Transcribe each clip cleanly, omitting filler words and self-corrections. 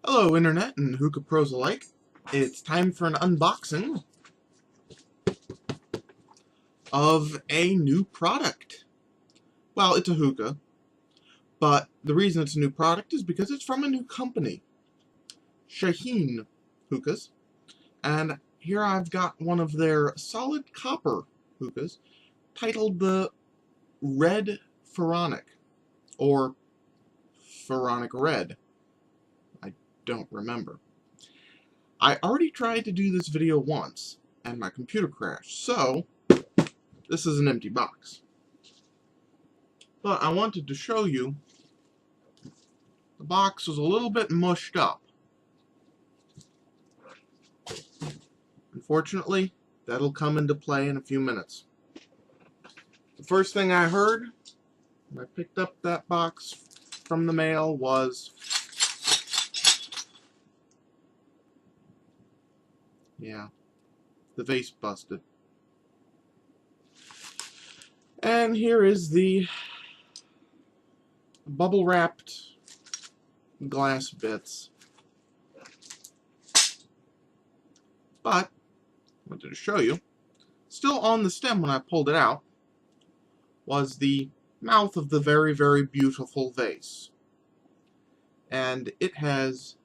Hello Internet and hookah pros alike. It's time for an unboxing of a new product. Well, it's a hookah, but the reason it's a new product is because it's from a new company, Shaheen Hookahs. And here I've got one of their solid copper hookahs titled the Red Pharaonic, or Pharaonic Red. I don't remember. I already tried to do this video once, and my computer crashed, so this is an empty box. But I wanted to show you the box was a little bit mushed up. Unfortunately, that'll come into play in a few minutes. The first thing I heard when I picked up that box from the mail was, yeah, the vase busted. And here is the bubble wrapped glass bits. But I wanted to show you, still on the stem when I pulled it out, was the mouth of the very, very beautiful vase. And it has,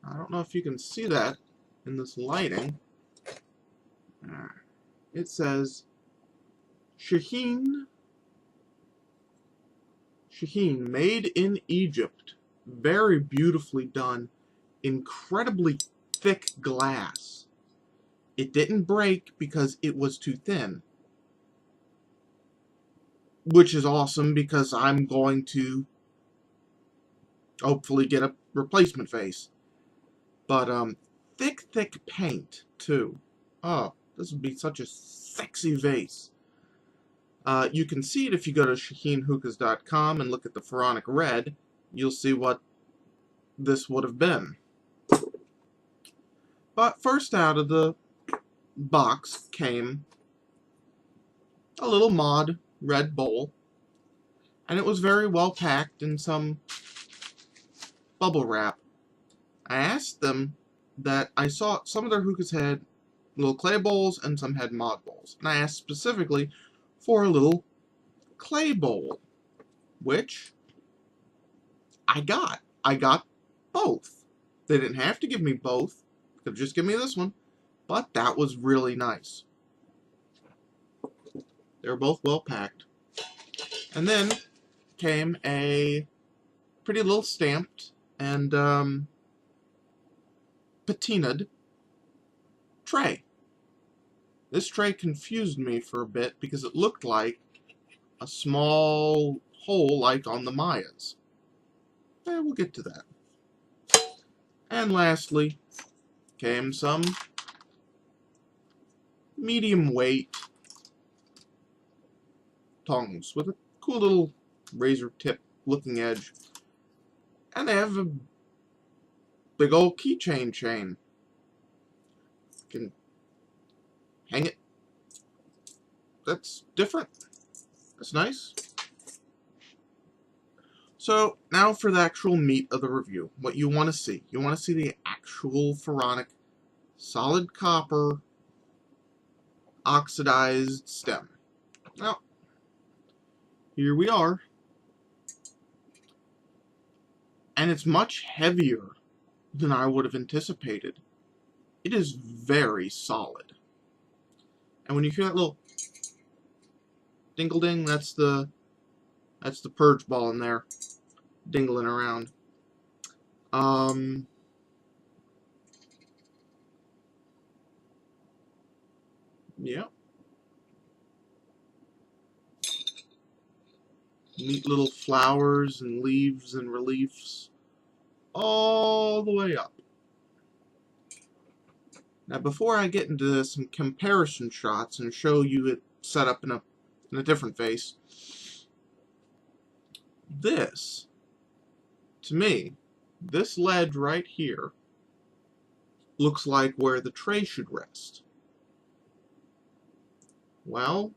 I don't know if you can see that in this lighting, it says Shaheen made in Egypt. Very beautifully done, incredibly thick glass. It didn't break because it was too thin, which is awesome because I'm going to hopefully get a replacement vase. But thick paint too. Oh, this would be such a sexy vase. You can see it if you go to ShaheenHookahs.com and look at the Pharaonic Red. You'll see what this would have been. But first out of the box came a little mod red bowl, and it was very well packed in some bubble wrap. I asked them that I saw some of their hookahs had little clay bowls and some had mod bowls, and I asked specifically for a little clay bowl, which I got. I got both. They didn't have to give me both. Could have just given me this one, but that was really nice. They were both well packed. And then came a pretty little stamped and patinaed tray. This tray confused me for a bit because it looked like a small hole like on the Mayas. We'll get to that. And lastly came some medium weight tongs with a cool little razor tip looking edge. And they have a big old keychain chain. You can hang it. That's different. That's nice. So now for the actual meat of the review. What you want to see. You want to see the actual Pharaonic solid copper oxidized stem. Now, here we are. And it's much heavier than I would have anticipated. It is very solid. And when you hear that little dingle-ding, that's the purge ball in there, dingling around. Yeah. Neat little flowers and leaves and reliefs all the way up. Now, before I get into some comparison shots and show you it set up in a different vase, this, to me, this ledge right here looks like where the tray should rest. Well,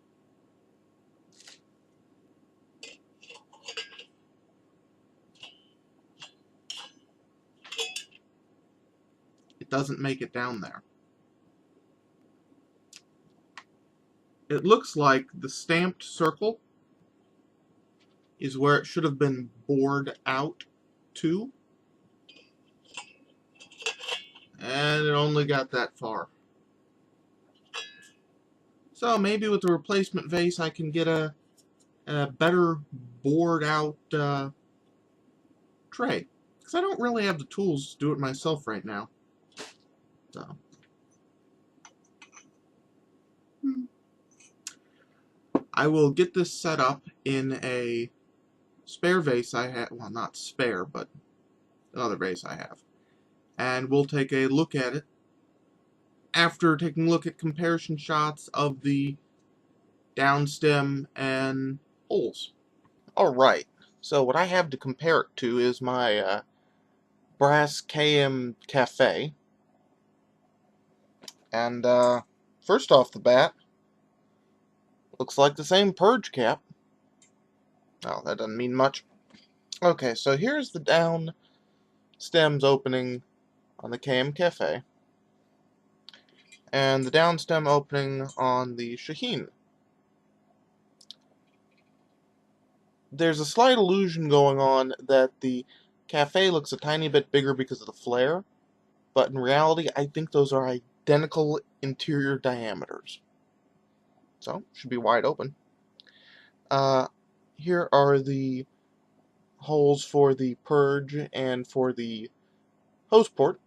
doesn't make it down there. It looks like the stamped circle is where it should have been bored out to, and it only got that far. So maybe with the replacement vase I can get a better bored out tray, because I don't really have the tools to do it myself right now. So I will get this set up in a spare vase I have, well, not spare, but another vase I have, and we'll take a look at it after taking a look at comparison shots of the downstem and holes. Alright, so what I have to compare it to is my brass KM Cafe, and first off the bat, looks like the same purge cap. Oh, that doesn't mean much. Okay, so here's the down stems opening on the KM Cafe, and the down stem opening on the Shaheen. There's a slight illusion going on that the Cafe looks a tiny bit bigger because of the flare, but in reality, I think those are identical interior diameters. So, should be wide open. Here are the holes for the purge and for the hose port.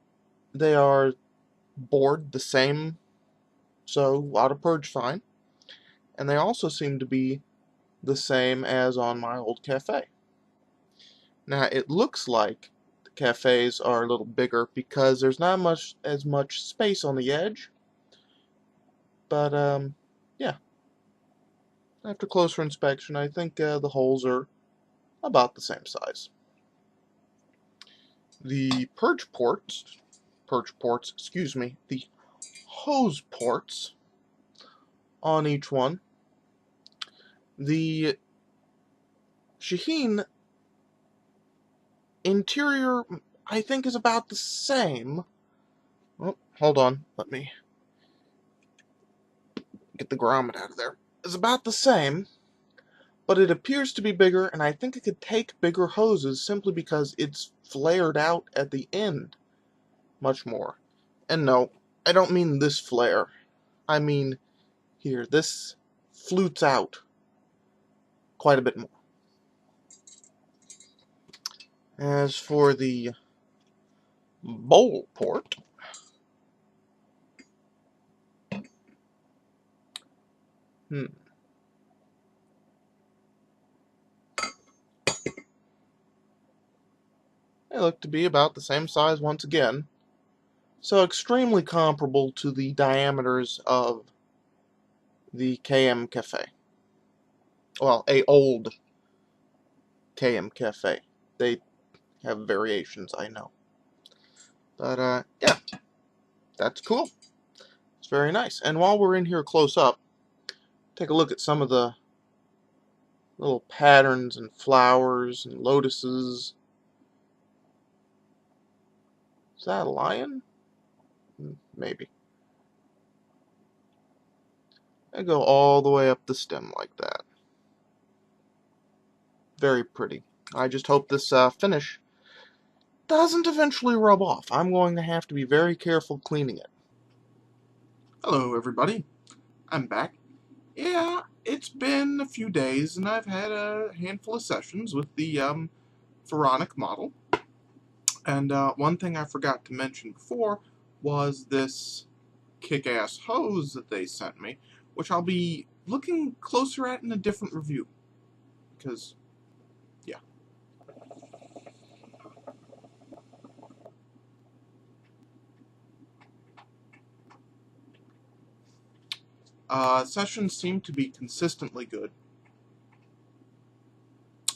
They are bored the same, so out of purge fine. And they also seem to be the same as on my old Cafe. Now, it looks like the Cafes are a little bigger because there's not as much space on the edge. But, yeah. After closer inspection, I think the holes are about the same size. The purge ports, excuse me, the hose ports on each one. The Shaheen interior, I think, is about the same. Oh, hold on, let me get the grommet out of there. It's about the same, but it appears to be bigger, and I think it could take bigger hoses simply because it's flared out at the end much more. And no, I don't mean this flare. I mean here, this flutes out quite a bit more. As for the bowl port, they look to be about the same size once again, so extremely comparable to the diameters of the KM Cafe. Well, a old KM Cafe. They have variations, I know. But, yeah, that's cool. It's very nice. And while we're in here close up, take a look at some of the little patterns and flowers and lotuses. Is that a lion? Maybe. They go all the way up the stem like that. Very pretty. I just hope this finish doesn't eventually rub off. I'm going to have to be very careful cleaning it. Hello, everybody. I'm back. Yeah, it's been a few days, and I've had a handful of sessions with the Pharaonic model. And one thing I forgot to mention before was this kick-ass hose that they sent me, which I'll be looking closer at in a different review. Because, yeah. Sessions seem to be consistently good.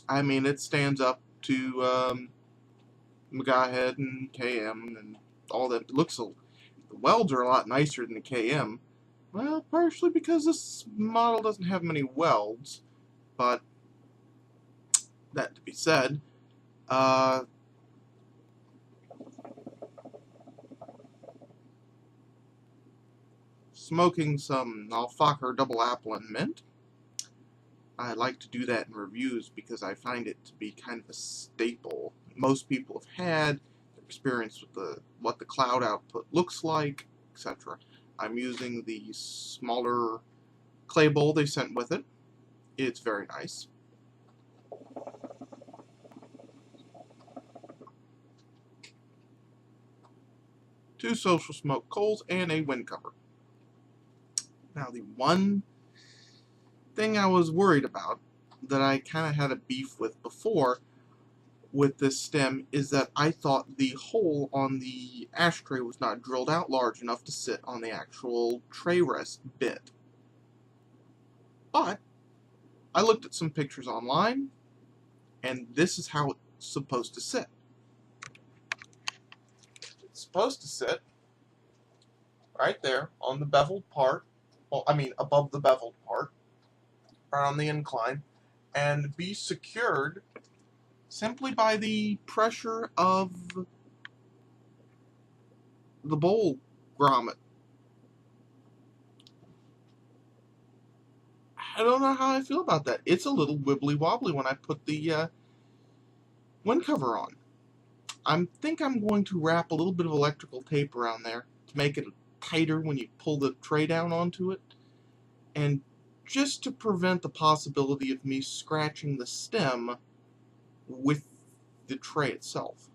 I mean, it stands up to Megahead and KM and all that. The welds are a lot nicer than the KM. Well, partially because this model doesn't have many welds, but that to be said, smoking some Alfacher double apple and mint. I like to do that in reviews because I find it to be kind of a staple. Most people have had experience with what the cloud output looks like, etc. I'm using the smaller clay bowl they sent with it. It's very nice. Two social smoke coals and a wind cover. Now the one thing I was worried about that I kind of had a beef with before with this stem is that I thought the hole on the ashtray was not drilled out large enough to sit on the actual tray rest bit. But I looked at some pictures online, and this is how it's supposed to sit. It's supposed to sit right there on the beveled part, well, I mean above the beveled part, right on the incline, and be secured simply by the pressure of the bowl grommet. I don't know how I feel about that. It's a little wibbly wobbly when I put the wind cover on. I think I'm going to wrap a little bit of electrical tape around there to make it tighter when you pull the tray down onto it, and just to prevent the possibility of me scratching the stem with the tray itself.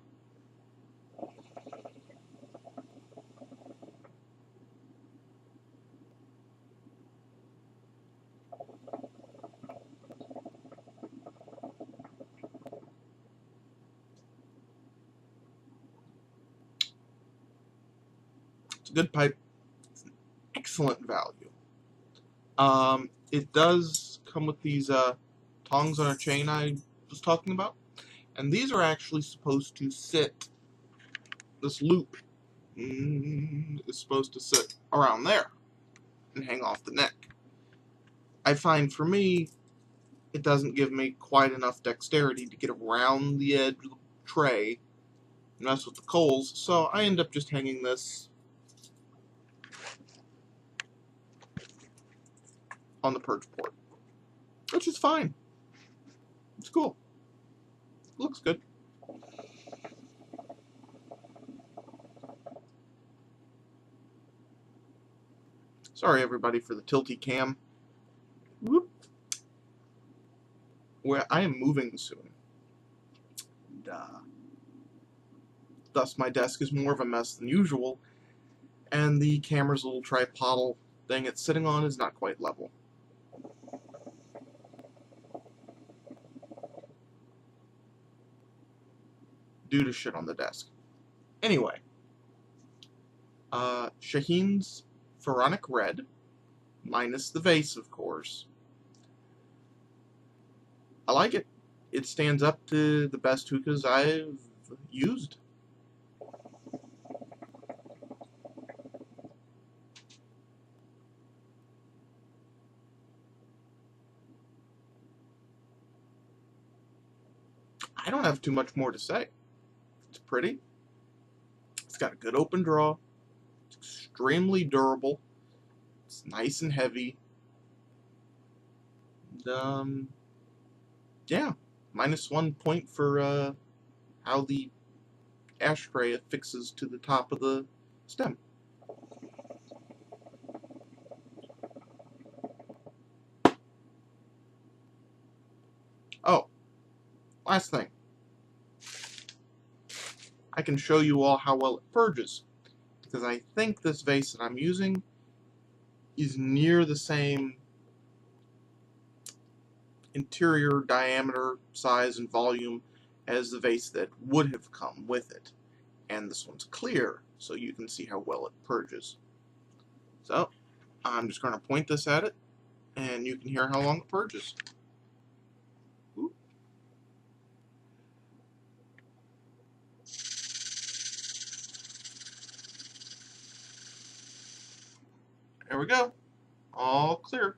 It's a good pipe. It's an excellent value. It does come with these tongs on a chain I was talking about, and these are actually supposed to sit, this loop is supposed to sit around there and hang off the neck. I find for me, it doesn't give me quite enough dexterity to get around the edge of the tray and mess with the coals, so I end up just hanging this on the purge port, which is fine. It's cool. It looks good. Sorry everybody for the tilty cam. Whoop. Where I am moving soon. Thus my desk is more of a mess than usual, and the camera's little tripodal thing it's sitting on is not quite level. Due to shit on the desk. Anyway, Shaheen's Pharaonic Red, minus the vase, of course. I like it. It stands up to the best hookahs I've used. I don't have too much more to say. It's pretty. It's got a good open draw. It's extremely durable. It's nice and heavy. And, yeah, -1 point for how the ashtray affixes to the top of the stem. Oh, last thing. I can show you all how well it purges, because I think this vase that I'm using is near the same interior diameter, size, and volume as the vase that would have come with it. And this one's clear, so you can see how well it purges. So, I'm just going to point this at it, and you can hear how long it purges. Ooh. There we go. All clear.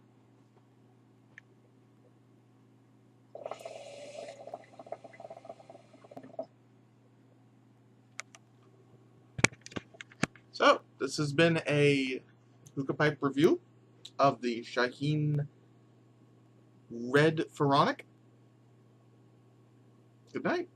So, this has been a hookah pipe review of the Shaheen Red Pharaonic. Good night.